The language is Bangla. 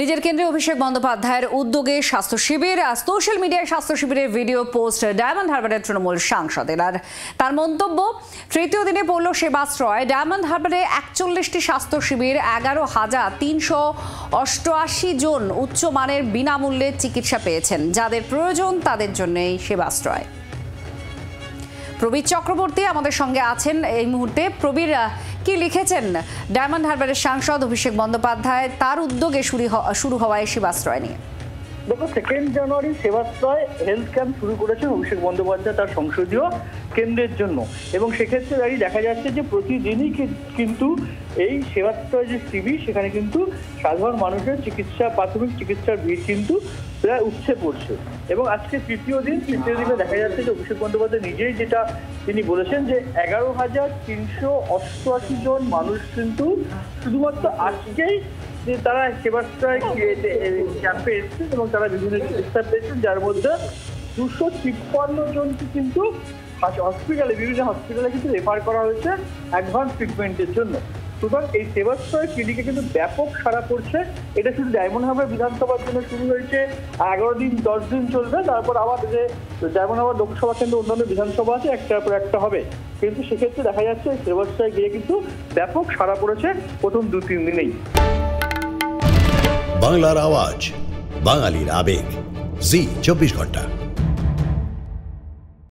নিজের কেন্দ্রে অভিষেক বন্দ্যোপাধ্যায়ের উদ্যোগে স্বাস্থ্য শিবির, সোশ্যাল মিডিয়ায় স্বাস্থ্য শিবিরের ভিডিও পোস্ট ডায়মন্ড হারবারের তৃণমূল সাংসদের। আর তার মন্তব্য, তৃতীয় দিনে পড়ল সেবাশ্রয়। ডায়মন্ড হারবারে 41টি স্বাস্থ্য শিবির, 11,388 জন উচ্চমানের বিনামূল্যে চিকিৎসা পেয়েছেন। যাদের প্রয়োজন তাদের জন্যই সেবাশ্রয়। প্রবীর চক্রবর্তী আমাদের সঙ্গে আছেন এই মুহূর্তে। প্রবীর, কি লিখেছেন ডায়মন্ড হারবারের সাংসদ অভিষেক বন্দ্যোপাধ্যায় তার উদ্যোগে শুরু হওয়া এই সেবাশ্রয় নিয়ে? দেখো, 2 জানুয়ারি সেবাশ্রয় হেলথ ক্যাম্প শুরু করেছেন অভিষেক বন্দ্যোপাধ্যায় তার সংসদীয় কেন্দ্রের জন্য, এবং সেক্ষেত্রে দাঁড়িয়ে দেখা যাচ্ছে যে প্রতিদিনই কিন্তু এই সেবাশ্রয় যে শিবির, সেখানে কিন্তু সাধারণ মানুষের প্রাথমিক চিকিৎসার ভিড় কিন্তু প্রায় উপচে পড়ছে। এবং আজকে তৃতীয় দিনে দেখা যাচ্ছে যে অভিষেক বন্দ্যোপাধ্যায় নিজেই যেটা তিনি বলেছেন যে 11,388 জন মানুষ কিন্তু শুধুমাত্র আজকেই যে তারা সেবাশ্রয় ক্যাম্পে এসেছেন এবং তারা বিভিন্ন চিকিৎসা পেয়েছেন, যার মধ্যে 253 জনকে কিন্তু বিভিন্ন হসপিটালে কিন্তু রেফার করা হয়েছে অ্যাডভান্স ট্রিটমেন্টের জন্য। সুতরাং এই সেবাশ্রয় ক্লিনিকে কিন্তু ব্যাপক সাড়া পড়ছে। এটা শুধু ডায়মন্ড হারবার বিধানসভার জন্য শুরু হয়েছে, 11 দিন 10 দিন চলবে, তারপর আবার যে ডায়মন্ড হারবার লোকসভা কেন্দ্রে অন্যান্য বিধানসভা আছে, একটার পর একটা হবে। কিন্তু সেক্ষেত্রে দেখা যাচ্ছে সেবাশ্রয় গিয়ে কিন্তু ব্যাপক সাড়া পড়েছে প্রথম 2-3 দিনেই। বাংলার আওয়াজ, বাঙালির আবেগ, জি 24 ঘন্টা।